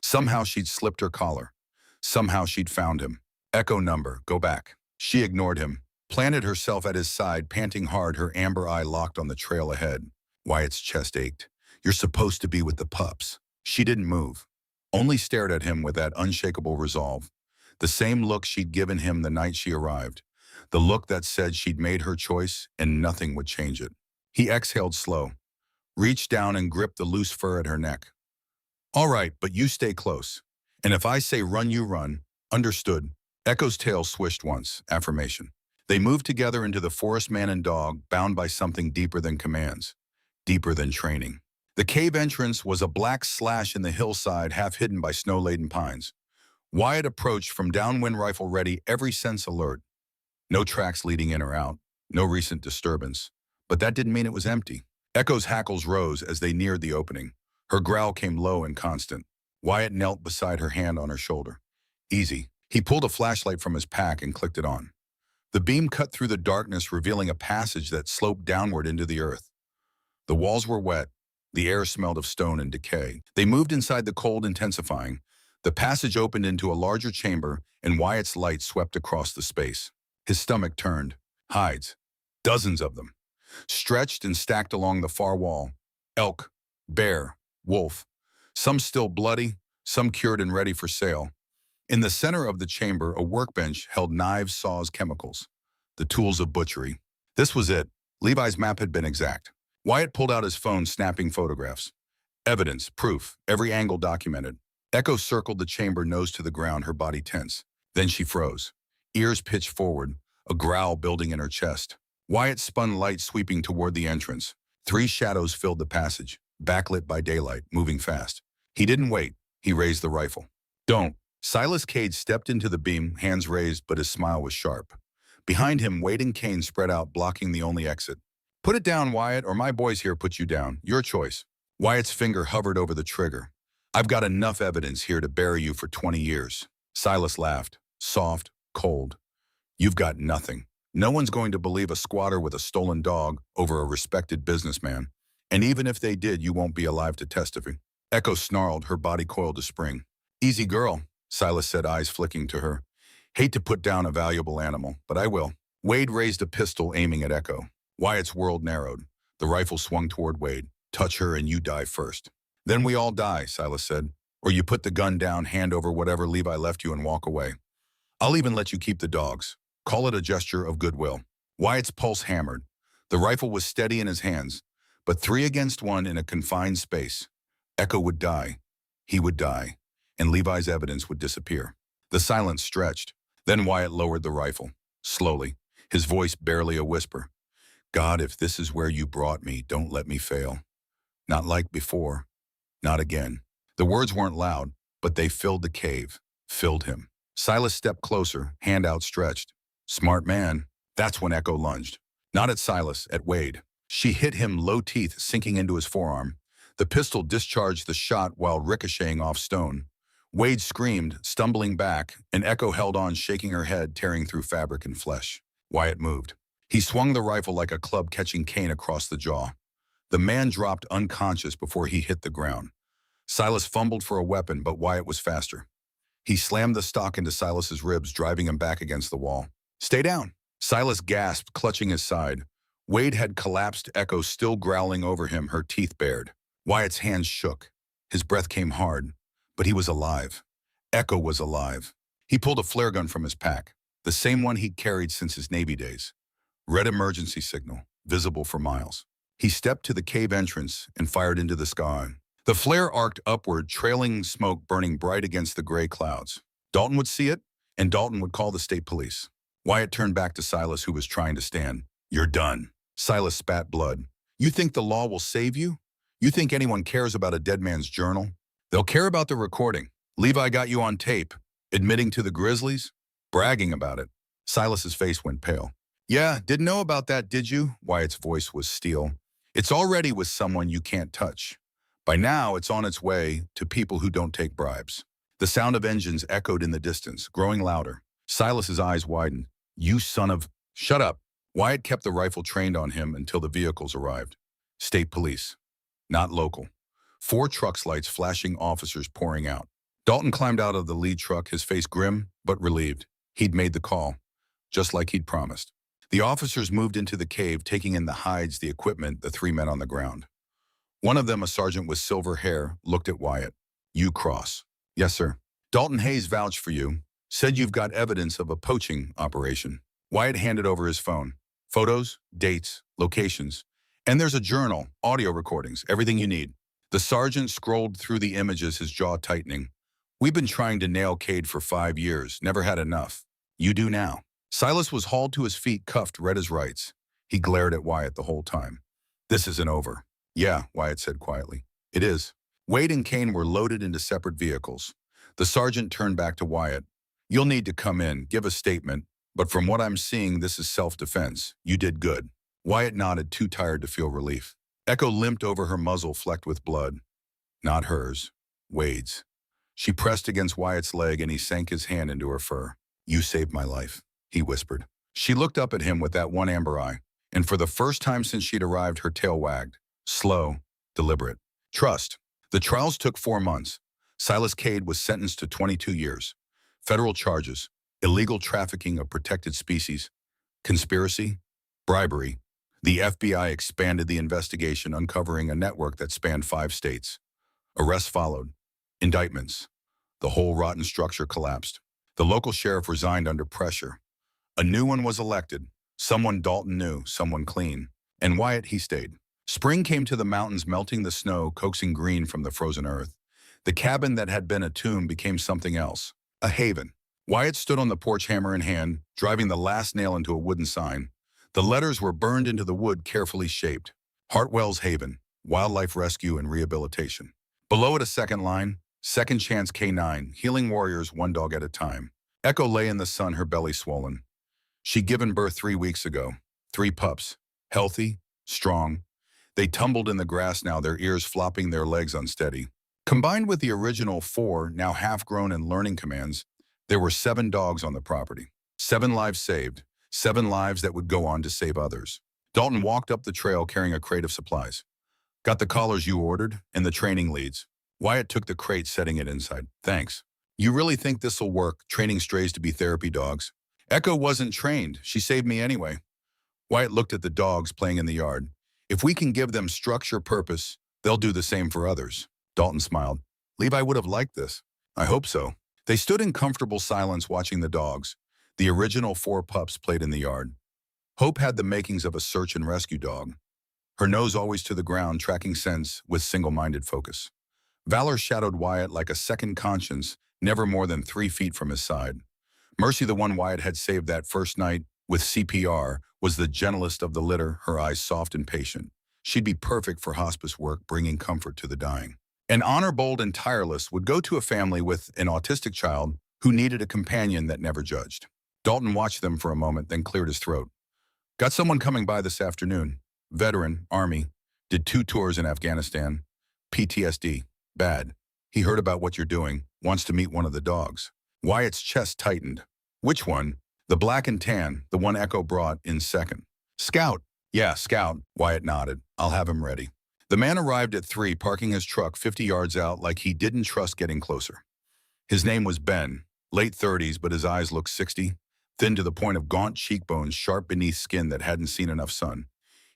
Somehow she'd slipped her collar. Somehow she'd found him. "Echo number, go back." She ignored him, planted herself at his side, panting hard, her amber eye locked on the trail ahead. Wyatt's chest ached. "You're supposed to be with the pups." She didn't move, only stared at him with that unshakable resolve. The same look she'd given him the night she arrived. The look that said she'd made her choice and nothing would change it. He exhaled slow, reached down and gripped the loose fur at her neck. "All right, but you stay close. And if I say run, you run. Understood?" Echo's tail swished once, affirmation. They moved together into the forest, man and dog, bound by something deeper than commands, deeper than training. The cave entrance was a black slash in the hillside, half hidden by snow-laden pines. Wyatt approached from downwind, rifle ready, every sense alert. No tracks leading in or out, no recent disturbance. But that didn't mean it was empty. Echo's hackles rose as they neared the opening. Her growl came low and constant. Wyatt knelt beside her, hand on her shoulder. "Easy." He pulled a flashlight from his pack and clicked it on. The beam cut through the darkness, revealing a passage that sloped downward into the earth. The walls were wet. The air smelled of stone and decay. They moved inside, the cold intensifying. The passage opened into a larger chamber, and Wyatt's light swept across the space. His stomach turned. Hides. Dozens of them. Stretched and stacked along the far wall. Elk, bear, wolf. Some still bloody, some cured and ready for sale. In the center of the chamber, a workbench held knives, saws, chemicals, the tools of butchery. This was it. Levi's map had been exact. Wyatt pulled out his phone, snapping photographs. Evidence, proof, every angle documented. Echo circled the chamber, nose to the ground, her body tense. Then she froze. Ears pitched forward, a growl building in her chest. Wyatt spun, light sweeping toward the entrance. 3 shadows filled the passage, backlit by daylight, moving fast. He didn't wait. He raised the rifle. Don't. Silas Cade stepped into the beam, hands raised, but his smile was sharp. Behind him, Wade and Kane spread out, blocking the only exit. Put it down, Wyatt, or my boys here put you down. Your choice. Wyatt's finger hovered over the trigger. I've got enough evidence here to bury you for 20 years. Silas laughed, soft, cold. You've got nothing. No one's going to believe a squatter with a stolen dog over a respected businessman. And even if they did, you won't be alive to testify. Echo snarled, her body coiled to spring. Easy girl, Silas said, eyes flicking to her. Hate to put down a valuable animal, but I will. Wade raised a pistol, aiming at Echo. Wyatt's world narrowed. The rifle swung toward Wade. Touch her and you die first. Then we all die, Silas said. Or you put the gun down, hand over whatever Levi left you and walk away. I'll even let you keep the dogs. Call it a gesture of goodwill. Wyatt's pulse hammered. The rifle was steady in his hands, but 3 against 1 in a confined space. Echo would die. He would die. And Levi's evidence would disappear. The silence stretched. Then Wyatt lowered the rifle, slowly, his voice barely a whisper. God, if this is where you brought me, don't let me fail. Not like before. Not again. The words weren't loud, but they filled the cave, filled him. Silas stepped closer, hand outstretched. Smart man. That's when Echo lunged. Not at Silas, at Wade. She hit him, low teeth sinking into his forearm. The pistol discharged the shot while ricocheting off stone. Wade screamed, stumbling back, and Echo held on, shaking her head, tearing through fabric and flesh. Wyatt moved. He swung the rifle like a club, catching Kane across the jaw. The man dropped unconscious before he hit the ground. Silas fumbled for a weapon, but Wyatt was faster. He slammed the stock into Silas's ribs, driving him back against the wall. Stay down. Silas gasped, clutching his side. Wade had collapsed, Echo still growling over him, her teeth bared. Wyatt's hands shook. His breath came hard. But he was alive. Echo was alive. He pulled a flare gun from his pack, the same one he'd carried since his Navy days. Red emergency signal, visible for miles. He stepped to the cave entrance and fired into the sky. The flare arced upward, trailing smoke burning bright against the gray clouds. Dalton would see it, and Dalton would call the state police. Wyatt turned back to Silas, who was trying to stand. You're done. Silas spat blood. You think the law will save you? You think anyone cares about a dead man's journal? They'll care about the recording. Levi got you on tape, admitting to the Grizzlies, bragging about it. Silas's face went pale. Yeah, didn't know about that, did you? Wyatt's voice was steel. It's already with someone you can't touch. By now, it's on its way to people who don't take bribes. The sound of engines echoed in the distance, growing louder. Silas's eyes widened. You son of... Shut up. Wyatt kept the rifle trained on him until the vehicles arrived. State police. Not local. 4 trucks, lights flashing, officers pouring out. Dalton climbed out of the lead truck, his face grim but relieved. He'd made the call, just like he'd promised. The officers moved into the cave, taking in the hides, the equipment, the 3 men on the ground. One of them, a sergeant with silver hair, looked at Wyatt. You cross. Yes, sir. Dalton Hayes vouched for you. Said you've got evidence of a poaching operation. Wyatt handed over his phone. Photos, dates, locations. And there's a journal, audio recordings, everything you need. The sergeant scrolled through the images, his jaw tightening. We've been trying to nail Cade for 5 years, never had enough. You do now. Silas was hauled to his feet, cuffed, read his rights. He glared at Wyatt the whole time. This isn't over. Yeah, Wyatt said quietly. It is. Wade and Kane were loaded into separate vehicles. The sergeant turned back to Wyatt. You'll need to come in, give a statement, but from what I'm seeing, this is self-defense. You did good. Wyatt nodded, too tired to feel relief. Echo limped over, her muzzle flecked with blood. Not hers. Wade's. She pressed against Wyatt's leg and he sank his hand into her fur. You saved my life, he whispered. She looked up at him with that one amber eye, and for the first time since she'd arrived, her tail wagged. Slow, deliberate. Trust. The trials took 4 months. Silas Cade was sentenced to 22 years. Federal charges, illegal trafficking of protected species, conspiracy, bribery. The FBI expanded the investigation, uncovering a network that spanned 5 states. Arrests followed. Indictments. The whole rotten structure collapsed. The local sheriff resigned under pressure. A new one was elected. Someone Dalton knew, someone clean. And Wyatt, he stayed. Spring came to the mountains, melting the snow, coaxing green from the frozen earth. The cabin that had been a tomb became something else, a haven. Wyatt stood on the porch, hammer in hand, driving the last nail into a wooden sign. The letters were burned into the wood, carefully shaped. Hartwell's Haven, Wildlife Rescue and Rehabilitation. Below it, a second line, Second Chance K9, Healing Warriors, one dog at a time. Echo lay in the sun, her belly swollen. She'd given birth 3 weeks ago. 3 pups, healthy, strong. They tumbled in the grass now, their ears flopping, their legs unsteady. Combined with the original 4, now half-grown and learning commands, there were 7 dogs on the property. 7 lives saved. 7 lives that would go on to save others. Dalton walked up the trail carrying a crate of supplies. Got the collars you ordered and the training leads. Wyatt took the crate, setting it inside. Thanks. You really think this'll work, training strays to be therapy dogs? Echo wasn't trained. She saved me anyway. Wyatt looked at the dogs playing in the yard. If we can give them structure, purpose, they'll do the same for others. Dalton smiled. Levi would have liked this. I hope so. They stood in comfortable silence watching the dogs. The original 4 pups played in the yard. Hope had the makings of a search and rescue dog. Her nose always to the ground, tracking scents with single-minded focus. Valor shadowed Wyatt like a second conscience, never more than 3 feet from his side. Mercy, the one Wyatt had saved that first night with CPR, was the gentlest of the litter, her eyes soft and patient. She'd be perfect for hospice work, bringing comfort to the dying. And Honor, bold and tireless, would go to a family with an autistic child who needed a companion that never judged. Dalton watched them for a moment, then cleared his throat. Got someone coming by this afternoon. Veteran, Army, did 2 tours in Afghanistan. PTSD, bad. He heard about what you're doing, wants to meet one of the dogs. Wyatt's chest tightened. Which one? The black and tan, the one Echo brought in second. Scout. Yeah, Scout. Wyatt nodded. I'll have him ready. The man arrived at 3, parking his truck 50 yards out like he didn't trust getting closer. His name was Ben, late 30s, but his eyes looked 60, thin to the point of gaunt cheekbones, sharp beneath skin that hadn't seen enough sun.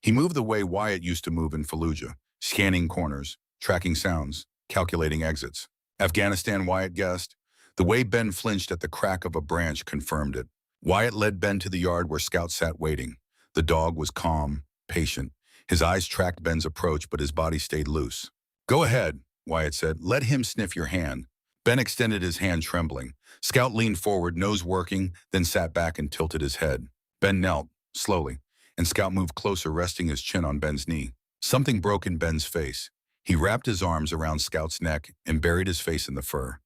He moved the way Wyatt used to move in Fallujah, scanning corners, tracking sounds, calculating exits. Afghanistan, Wyatt guessed. The way Ben flinched at the crack of a branch confirmed it. Wyatt led Ben to the yard where Scout sat waiting. The dog was calm, patient. His eyes tracked Ben's approach, but his body stayed loose. Go ahead, Wyatt said. Let him sniff your hand. Ben extended his hand, trembling. Scout leaned forward, nose working, then sat back and tilted his head. Ben knelt, slowly, and Scout moved closer, resting his chin on Ben's knee. Something broke in Ben's face. He wrapped his arms around Scout's neck and buried his face in the fur.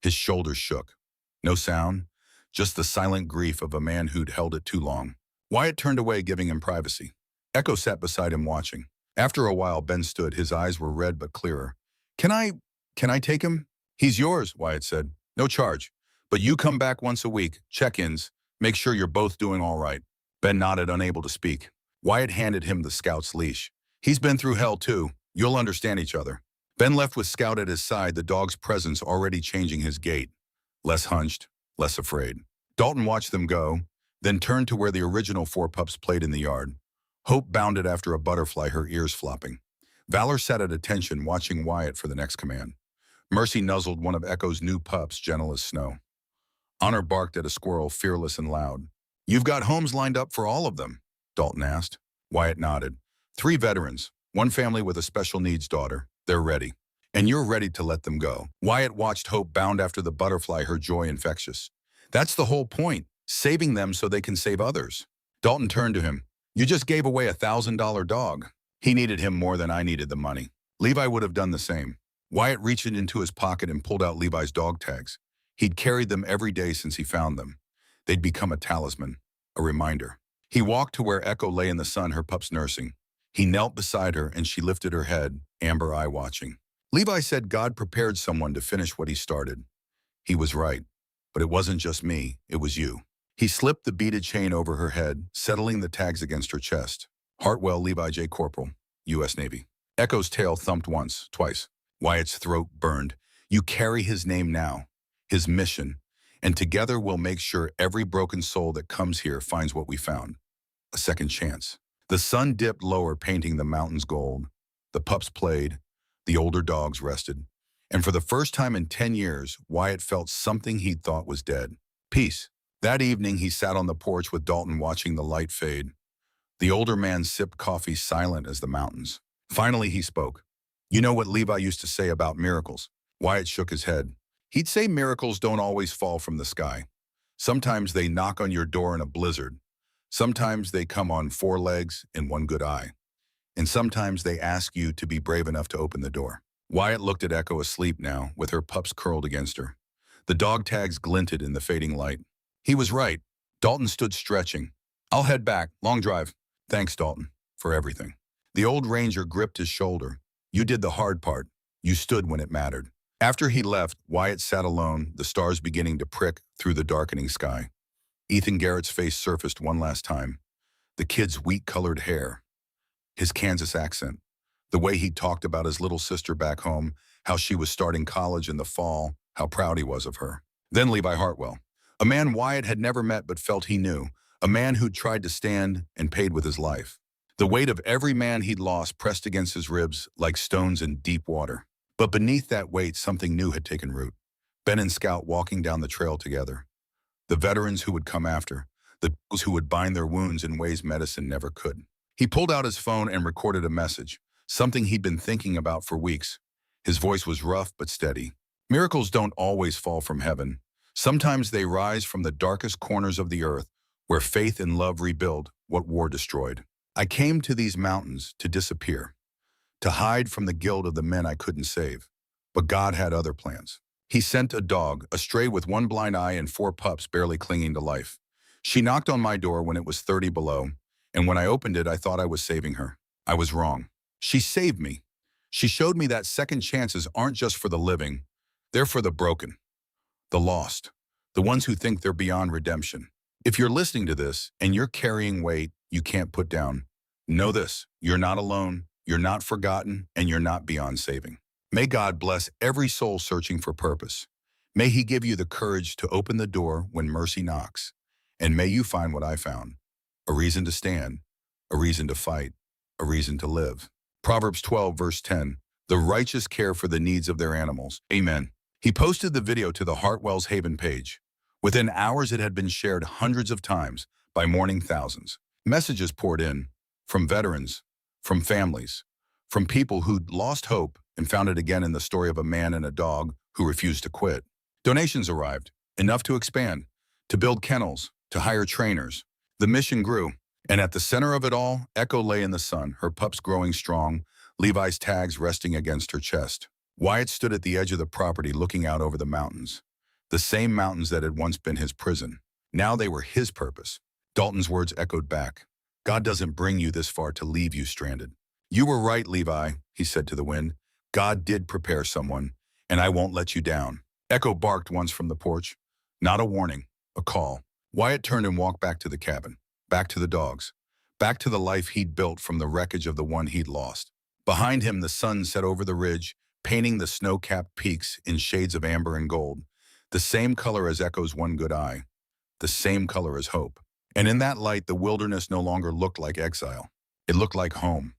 His shoulders shook. No sound, just the silent grief of a man who'd held it too long. Wyatt turned away, giving him privacy. Echo sat beside him, watching. After a while, Ben stood. His eyes were red but clearer. Can I take him? He's yours, Wyatt said. No charge. But you come back once a week, check-ins, make sure you're both doing all right. Ben nodded, unable to speak. Wyatt handed him the Scout's leash. He's been through hell too. You'll understand each other. Ben left with Scout at his side, the dog's presence already changing his gait. Less hunched, less afraid. Dalton watched them go, then turned to where the original 4 pups played in the yard. Hope bounded after a butterfly, her ears flopping. Valor sat at attention, watching Wyatt for the next command. Mercy nuzzled one of Echo's new pups, gentle as snow. Honor barked at a squirrel, fearless and loud. You've got homes lined up for all of them, Dalton asked. Wyatt nodded. 3 veterans, 1 family with a special needs daughter. They're ready. And you're ready to let them go. Wyatt watched Hope bound after the butterfly, her joy infectious. That's the whole point, saving them so they can save others. Dalton turned to him. You just gave away a $1,000 dog. He needed him more than I needed the money. Levi would have done the same. Wyatt reached into his pocket and pulled out Levi's dog tags. He'd carried them every day since he found them. They'd become a talisman, a reminder. He walked to where Echo lay in the sun, her pups nursing. He knelt beside her and she lifted her head, amber eye watching. Levi said God prepared someone to finish what he started. He was right, but it wasn't just me, it was you. He slipped the beaded chain over her head, settling the tags against her chest. Hartwell, Levi J. Corporal, U.S. Navy. Echo's tail thumped once, twice. Wyatt's throat burned. You carry his name now, his mission, and together we'll make sure every broken soul that comes here finds what we found. A second chance. The sun dipped lower, painting the mountains gold. The pups played. The older dogs rested. And for the first time in 10 years, Wyatt felt something he thought was dead. Peace. That evening, he sat on the porch with Dalton watching the light fade. The older man sipped coffee silent as the mountains. Finally, he spoke. You know what Levi used to say about miracles? Wyatt shook his head. He'd say miracles don't always fall from the sky. Sometimes they knock on your door in a blizzard. Sometimes they come on four legs and one good eye. And sometimes they ask you to be brave enough to open the door. Wyatt looked at Echo asleep now, with her pups curled against her. The dog tags glinted in the fading light. He was right. Dalton stood stretching. I'll head back. Long drive. Thanks, Dalton, for everything. The old ranger gripped his shoulder. You did the hard part. You stood when it mattered. After he left, Wyatt sat alone, the stars beginning to prick through the darkening sky. Ethan Garrett's face surfaced one last time. The kid's wheat-colored hair. His Kansas accent. The way he talked about his little sister back home, how she was starting college in the fall, how proud he was of her. Then Levi Hartwell. A man Wyatt had never met but felt he knew. A man who'd tried to stand and paid with his life. The weight of every man he'd lost pressed against his ribs like stones in deep water. But beneath that weight, something new had taken root. Ben and Scout walking down the trail together. The veterans who would come after. Those who would bind their wounds in ways medicine never could. He pulled out his phone and recorded a message. Something he'd been thinking about for weeks. His voice was rough but steady. Miracles don't always fall from heaven. Sometimes they rise from the darkest corners of the earth, where faith and love rebuild what war destroyed. I came to these mountains to disappear, to hide from the guilt of the men I couldn't save. But God had other plans. He sent a dog, a stray with one blind eye and four pups barely clinging to life. She knocked on my door when it was 30 below, and when I opened it, I thought I was saving her. I was wrong. She saved me. She showed me that second chances aren't just for the living. They're for the broken, the lost, the ones who think they're beyond redemption. If you're listening to this and you're carrying weight you can't put down, know this, you're not alone, you're not forgotten, and you're not beyond saving. May God bless every soul searching for purpose. May He give you the courage to open the door when mercy knocks. And may you find what I found, a reason to stand, a reason to fight, a reason to live. Proverbs 12, verse 10, the righteous care for the needs of their animals. Amen. He posted the video to the Hartwell's Haven page. Within hours, it had been shared hundreds of times by mourning thousands. Messages poured in from veterans, from families, from people who'd lost hope and found it again in the story of a man and a dog who refused to quit. Donations arrived, enough to expand, to build kennels, to hire trainers. The mission grew, and at the center of it all, Echo lay in the sun, her pups growing strong, Levi's tags resting against her chest. Wyatt stood at the edge of the property looking out over the mountains. The same mountains that had once been his prison. Now they were his purpose. Dalton's words echoed back. God doesn't bring you this far to leave you stranded. You were right, Levi, he said to the wind. God did prepare someone, and I won't let you down. Echo barked once from the porch. Not a warning, a call. Wyatt turned and walked back to the cabin, back to the dogs, back to the life he'd built from the wreckage of the one he'd lost. Behind him, the sun set over the ridge, painting the snow-capped peaks in shades of amber and gold. The same color as Echo's one good eye, the same color as hope. And in that light, the wilderness no longer looked like exile. It looked like home.